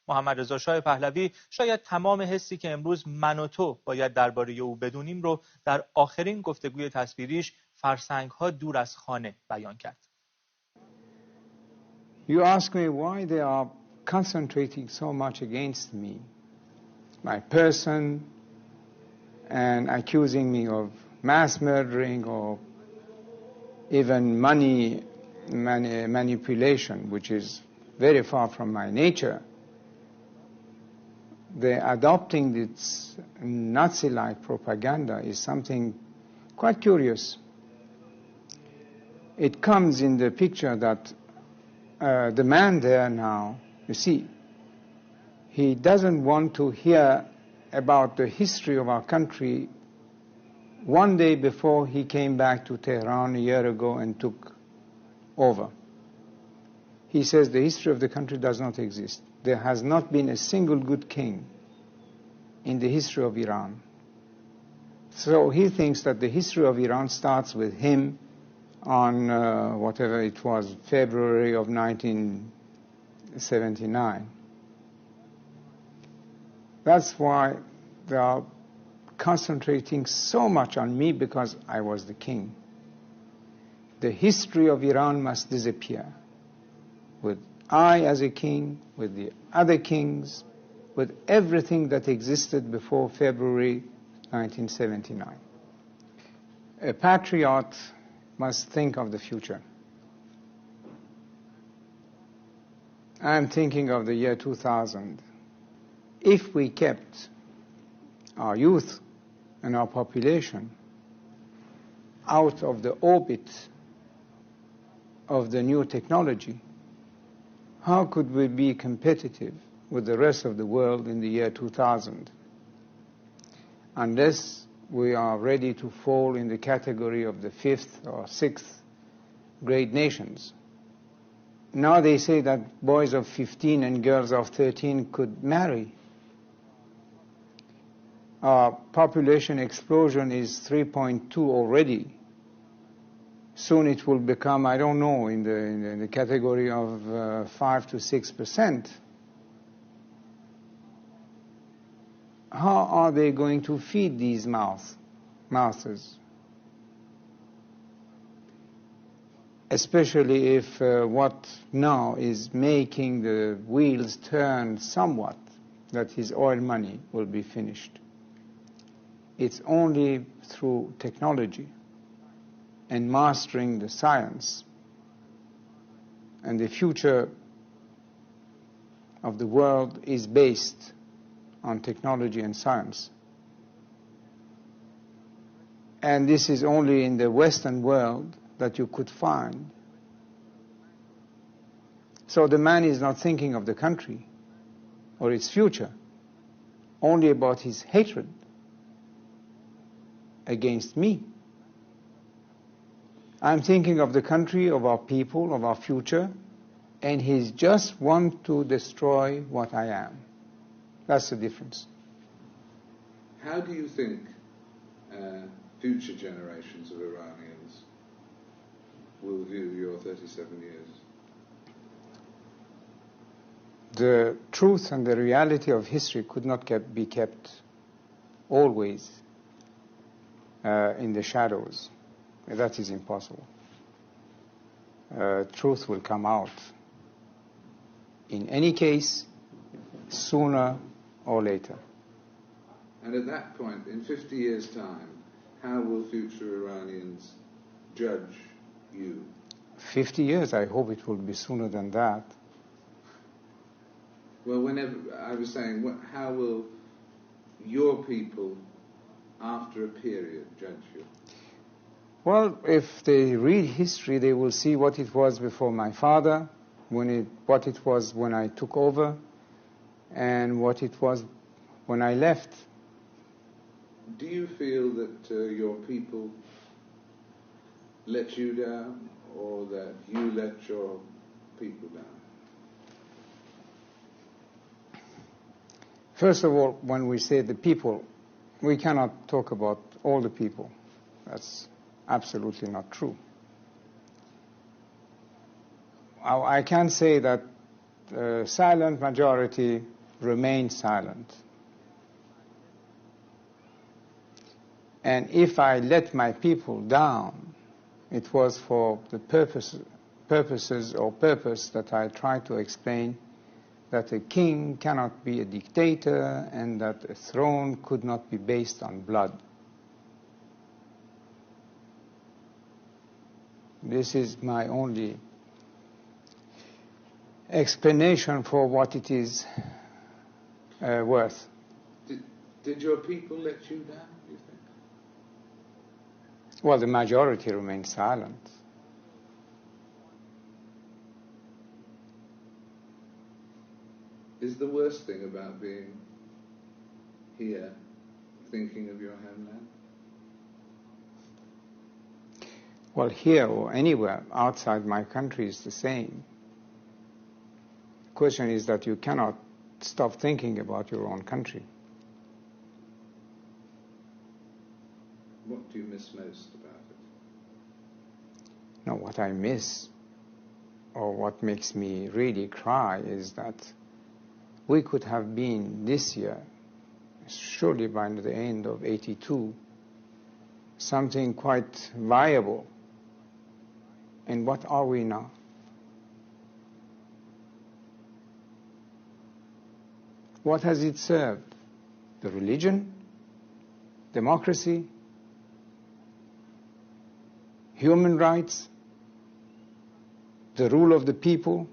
محمد رضا شاه پهلوی شاید تمام حسی که امروز من و تو باید درباره او بدونیم رو در آخرین گفتگوی تصویریش فرسنگ‌ها دور از خانه بیان کرد. You ask me why they are concentrating so much against me, my person, and accusing me of mass murdering or even money manipulation, which is very far from my nature. The adopting this Nazi-like propaganda is something quite curious. It comes in the picture that the man there now, you see, he doesn't want to hear about the history of our country one day before he came back to Tehran a year ago and took over. He says the history of the country does not exist. There has not been a single good king in the history of Iran. So he thinks that the history of Iran starts with him on whatever it was, February of 1979. That's why they are concentrating so much on me, because I was the king. The history of Iran must disappear, with I as a king, with the other kings, with everything that existed before February 1979. A patriot must think of the future. I'm thinking of the year 2000. If we kept our youth and our population out of the orbit of the new technology, how could we be competitive with the rest of the world in the year 2000? Unless we are ready to fall in the category of the 5th or 6th grade nations. Now they say that boys of 15 and girls of 13 could marry. Our population explosion is 3.2 already. Soon it will become, I don't know, in the category of 5 to 6%. How are they going to feed these mouths? Especially if what now is making the wheels turn somewhat, that is oil money, will be finished. It's only through technology and mastering the science, and the future of the world is based on technology and science. And this is only in the Western world that you could find. So the man is not thinking of the country or its future, only about his hatred against me. I'm thinking of the country, of our people, of our future, and he just wants to destroy what I am. That's the difference. How do you think future generations of Iranians will view your 37 years? The truth and the reality of history could not be kept always in the shadows. That is impossible. Truth will come out in any case, sooner or later. And at that point, in 50 years' time, how will future Iranians judge you? 50 years, I hope it will be sooner than that. Well, whenever, I was saying, how will your people, after a period, judge you? Well, if they read history, they will see what it was before my father, what it was when I took over, and what it was when I left. Do you feel that your people let you down, or that you let your people down? First of all, when we say the people, we cannot talk about all the people. That's absolutely not true. I can say that the silent majority remain silent. And if I let my people down, it was for the purpose that I tried to explain, that a king cannot be a dictator and that a throne could not be based on blood. This is my only explanation for what it is worth. Did your people let you down, do you think? Well, the majority remained silent. Is the worst thing about being here thinking of your homeland? Well, here or anywhere outside my country is the same. The question is that you cannot stop thinking about your own country. What do you miss most about it? No, what I miss, or what makes me really cry, is that we could have been this year, surely by the end of '82, something quite viable. And what are we now? What has it served? The religion? Democracy? Human rights? The rule of the people?